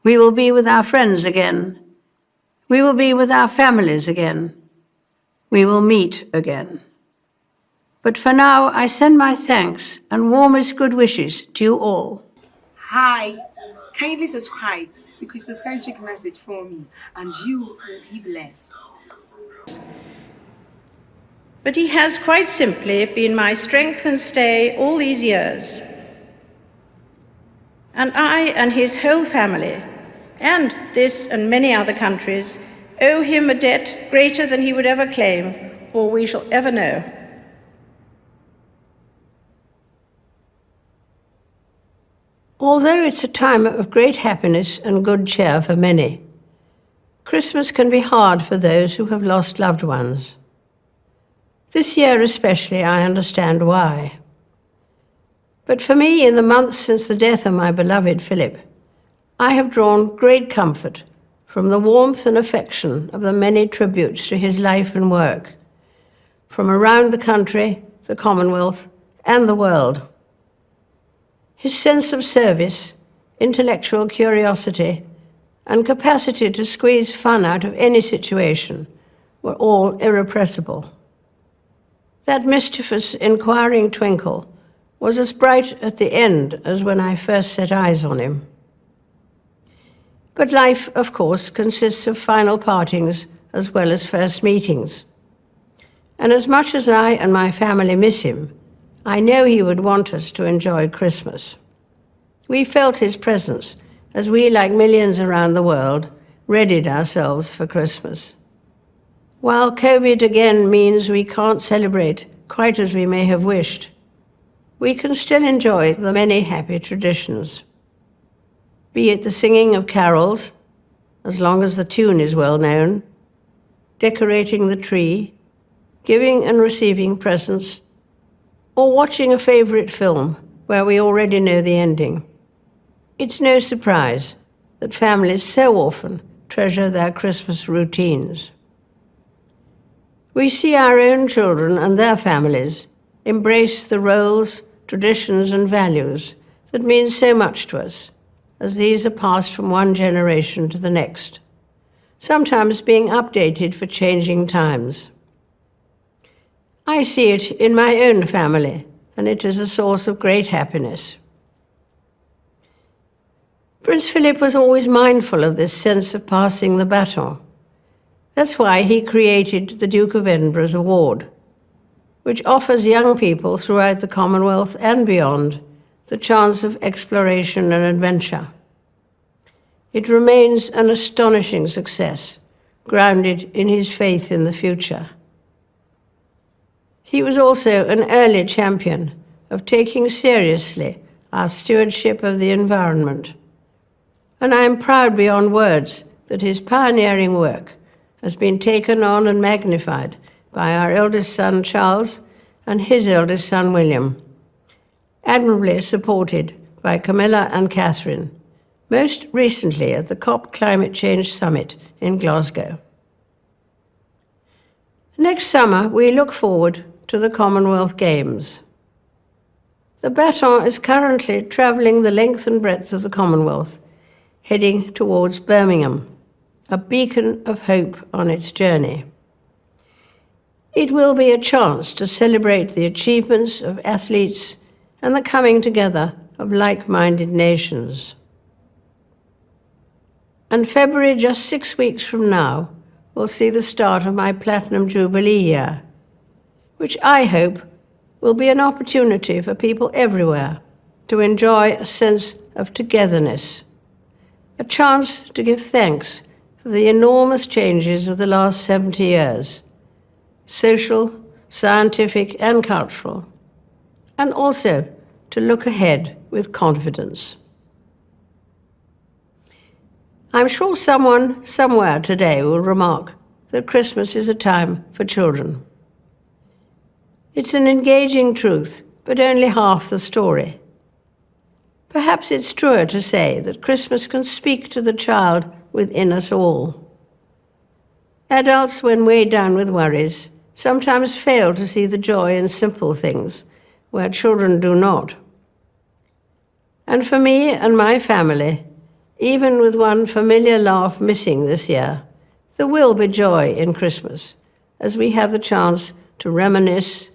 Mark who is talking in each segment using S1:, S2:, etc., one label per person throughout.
S1: We will be with our friends again. We will be with our families again. We will meet again. But for now, I send my thanks and warmest good wishes to you all.
S2: Hi, kindly subscribe to Christocentric Message for me, and you will be blessed.
S1: But he has quite simply been my strength and stay all these years. And I and his whole family, and this and many other countries, owe him a debt greater than he would ever claim or we shall ever know. Although it's a time of great happiness and good cheer for many, Christmas can be hard for those who have lost loved ones. This year especially, I understand why. But for me, in the months since the death of my beloved Philip, I have drawn great comfort from the warmth and affection of the many tributes to his life and work, from around the country, the Commonwealth, and the world. His sense of service, intellectual curiosity, and capacity to squeeze fun out of any situation were all irrepressible. That mischievous, inquiring twinkle was as bright at the end as when I first set eyes on him. But life, of course, consists of final partings as well as first meetings. And as much as I and my family miss him, I know he would want us to enjoy Christmas. We felt his presence as we, like millions around the world, readied ourselves for Christmas. While COVID again means we can't celebrate quite as we may have wished, we can still enjoy the many happy traditions. Be it the singing of carols, as long as the tune is well known, decorating the tree, giving and receiving presents, or watching a favorite film where we already know the ending. It's no surprise that families so often treasure their Christmas routines. We see our own children and their families embrace the roles, traditions, and values that mean so much to us, as these are passed from one generation to the next, sometimes being updated for changing times. I see it in my own family, and it is a source of great happiness. Prince Philip was always mindful of this sense of passing the baton. That's why he created the Duke of Edinburgh's Award, which offers young people throughout the Commonwealth and beyond the chance of exploration and adventure. It remains an astonishing success, grounded in his faith in the future. He was also an early champion of taking seriously our stewardship of the environment, and I am proud beyond words that his pioneering work has been taken on and magnified by our eldest son, Charles, and his eldest son, William, admirably supported by Camilla and Catherine, most recently at the COP Climate Change Summit in Glasgow. Next summer, we look forward to the Commonwealth Games. The baton is currently travelling the length and breadth of the Commonwealth, heading towards Birmingham, a beacon of hope on its journey. It will be a chance to celebrate the achievements of athletes and the coming together of like-minded nations. And February, just 6 weeks from now, will see the start of my Platinum Jubilee year, which I hope will be an opportunity for people everywhere to enjoy a sense of togetherness, a chance to give thanks for the enormous changes of the last 70 years, social, scientific, and cultural, and also to look ahead with confidence. I'm sure someone somewhere today will remark that Christmas is a time for children. It's an engaging truth, but only half the story. Perhaps it's truer to say that Christmas can speak to the child within us all. Adults, when weighed down with worries, sometimes fail to see the joy in simple things, where children do not. And for me and my family, even with one familiar laugh missing this year, there will be joy in Christmas as we have the chance to reminisce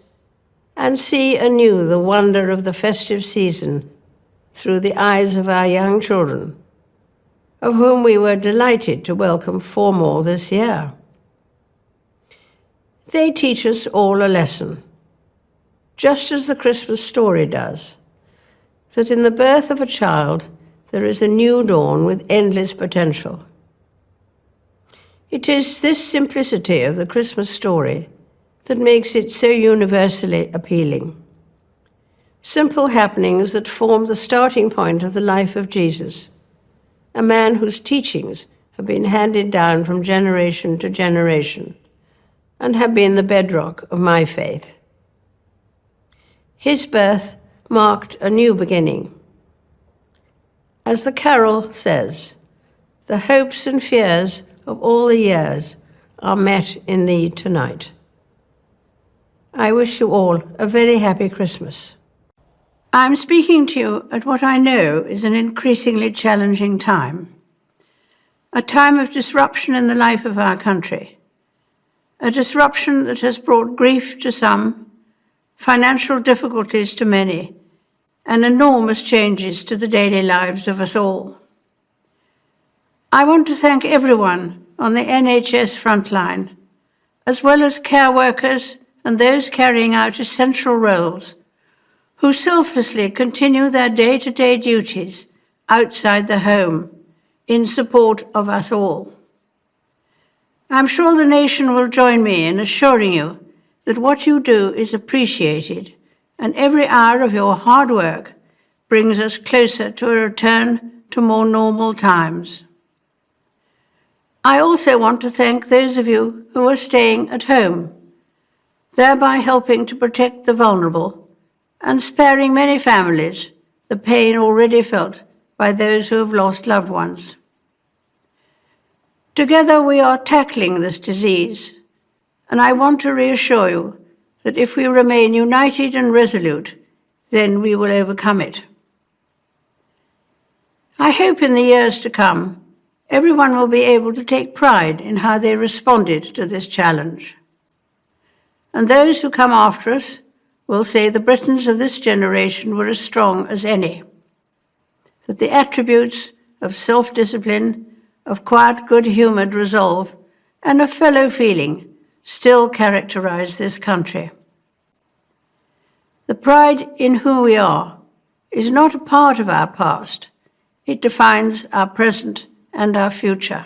S1: and see anew the wonder of the festive season through the eyes of our young children, of whom we were delighted to welcome 4 more this year. They teach us all a lesson, just as the Christmas story does, that in the birth of a child there is a new dawn with endless potential. It is this simplicity of the Christmas story that makes it so universally appealing. Simple happenings that form the starting point of the life of Jesus, a man whose teachings have been handed down from generation to generation and have been the bedrock of my faith. His birth marked a new beginning. As the carol says, the hopes and fears of all the years are met in thee tonight. I wish you all a very happy Christmas. I'm speaking to you at what I know is an increasingly challenging time, a time of disruption in the life of our country, a disruption that has brought grief to some, financial difficulties to many, and enormous changes to the daily lives of us all. I want to thank everyone on the NHS frontline, as well as care workers and those carrying out essential roles, who selflessly continue their day-to-day duties outside the home in support of us all. I'm sure the nation will join me in assuring you that what you do is appreciated, and every hour of your hard work brings us closer to a return to more normal times. I also want to thank those of you who are staying at home, thereby helping to protect the vulnerable and sparing many families the pain already felt by those who have lost loved ones. Together we are tackling this disease, and I want to reassure you that if we remain united and resolute, then we will overcome it. I hope in the years to come, everyone will be able to take pride in how they responded to this challenge. And those who come after us will say the Britons of this generation were as strong as any, that the attributes of self-discipline, of quiet, good-humoured resolve, and of fellow feeling still characterize this country. The pride in who we are is not a part of our past. It defines our present and our future.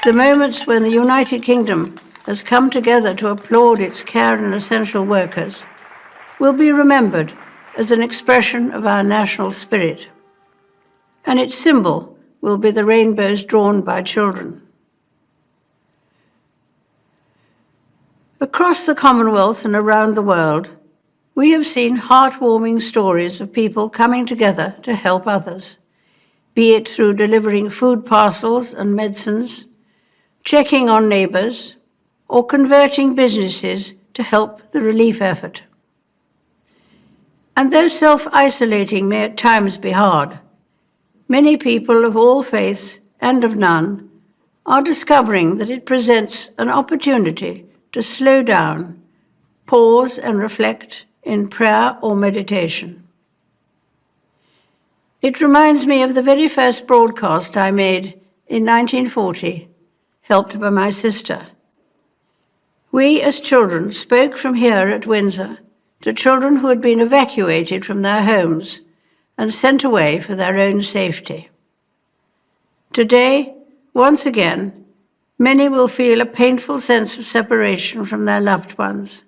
S1: The moments when the United Kingdom has come together to applaud its care and essential workers will be remembered as an expression of our national spirit, and its symbol will be the rainbows drawn by children. Across the Commonwealth and around the world, we have seen heartwarming stories of people coming together to help others, be it through delivering food parcels and medicines, checking on neighbours, or converting businesses to help the relief effort. And though self-isolating may at times be hard, many people of all faiths and of none are discovering that it presents an opportunity to slow down, pause and reflect in prayer or meditation. It reminds me of the very first broadcast I made in 1940, helped by my sister. We as children spoke from here at Windsor to children who had been evacuated from their homes and sent away for their own safety. Today, once again, many will feel a painful sense of separation from their loved ones.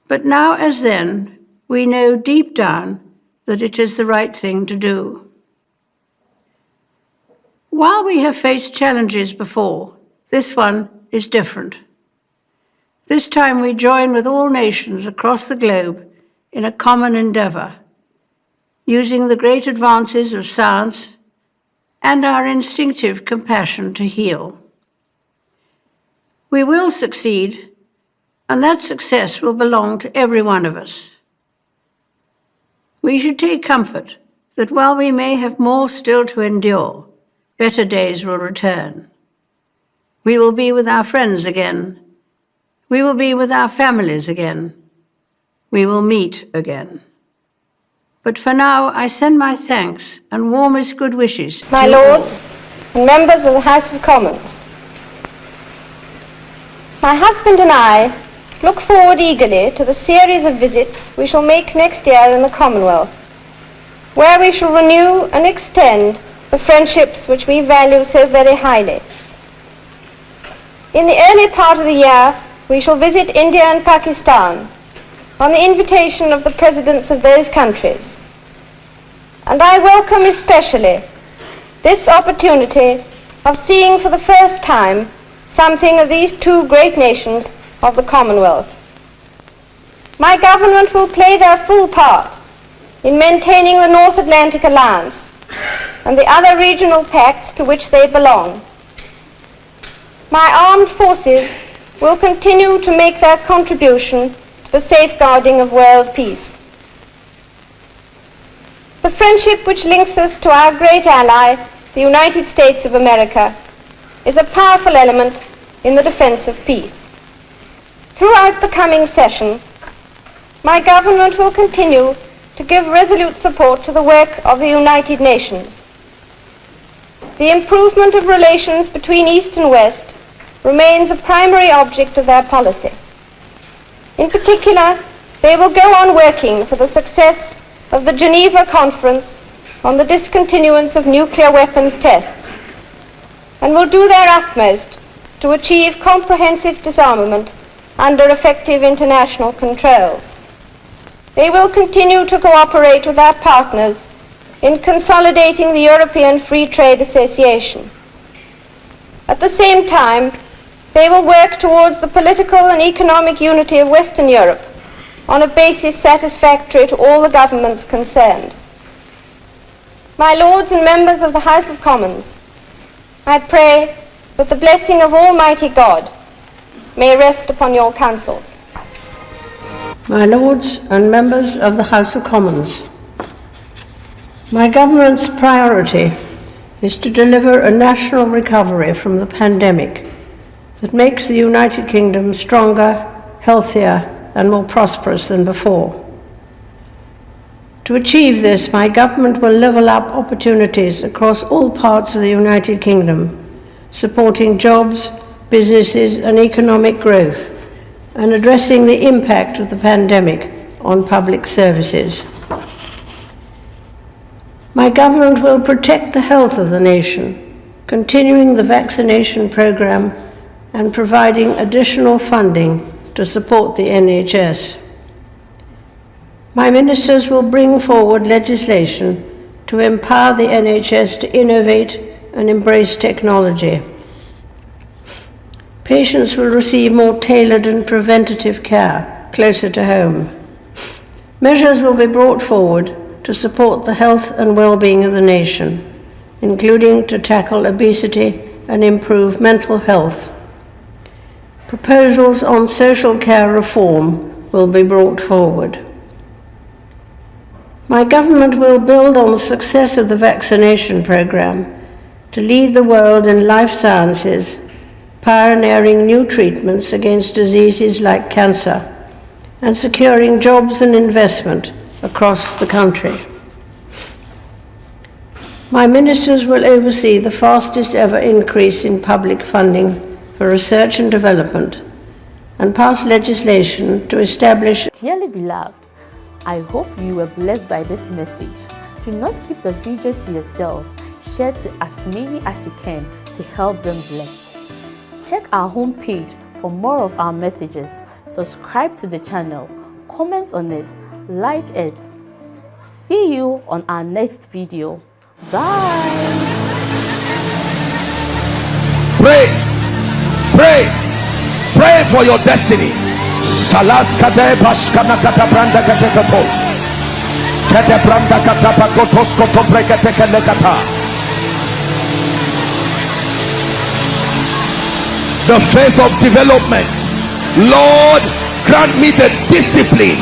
S1: But now as then, we know deep down that it is the right thing to do. While we have faced challenges before, this one is different. This time we join with all nations across the globe in a common endeavour, using the great advances of science and our instinctive compassion to heal. We will succeed, and that success will belong to every one of us. We should take comfort that while we may have more still to endure, better days will return. We will be with our friends again. We will be with our families again. We will meet again. But for now, I send my thanks and warmest good wishes
S3: My
S1: to you all.
S3: Lords and members of the House of Commons, my husband and I look forward eagerly to the series of visits we shall make next year in the Commonwealth, where we shall renew and extend the friendships which we value so very highly. In the early part of the year, we shall visit India and Pakistan on the invitation of the presidents of those countries. And I welcome especially this opportunity of seeing for the first time something of these two great nations of the Commonwealth. My government will play their full part in maintaining the North Atlantic Alliance and the other regional pacts to which they belong. My armed forces will continue to make their contribution to the safeguarding of world peace. The friendship which links us to our great ally, the United States of America, is a powerful element in the defense of peace. Throughout the coming session, my government will continue to give resolute support to the work of the United Nations. The improvement of relations between East and West remains a primary object of their policy. In particular, they will go on working for the success of the Geneva Conference on the discontinuance of nuclear weapons tests, and will do their utmost to achieve comprehensive disarmament under effective international control. They will continue to cooperate with our partners in consolidating the European Free Trade Association. At the same time, they will work towards the political and economic unity of Western Europe on a basis satisfactory to all the governments concerned. My Lords and members of the House of Commons, I pray that the blessing of Almighty God may rest upon your councils.
S1: My Lords and members of the House of Commons, my government's priority is to deliver a national recovery from the pandemic that makes the United Kingdom stronger, healthier, and more prosperous than before. To achieve this, my government will level up opportunities across all parts of the United Kingdom, supporting jobs, businesses, and economic growth, and addressing the impact of the pandemic on public services. My government will protect the health of the nation, continuing the vaccination program and providing additional funding to support the NHS. My ministers will bring forward legislation to empower the NHS to innovate and embrace technology. Patients will receive more tailored and preventative care closer to home. Measures will be brought forward to support the health and well-being of the nation, including to tackle obesity and improve mental health. Proposals on social care reform will be brought forward. My government will build on the success of the vaccination program to lead the world in life sciences, pioneering new treatments against diseases like cancer, and securing jobs and investment across the country. My ministers will oversee the fastest ever increase in public funding for research and development, and pass legislation to establish.
S4: Dearly beloved, I hope you were blessed by this message. Do not keep the video to yourself. Share to as many as you can to help them bless. Check our homepage for more of our messages. Subscribe to the channel, comment on it, like it. See you on our next video. Bye.
S5: Pray for your destiny. Salaskade bashkana kata branda katekatos. Kete branda kata pakotos koto breketekelekata. The phase of development. Lord, grant me the discipline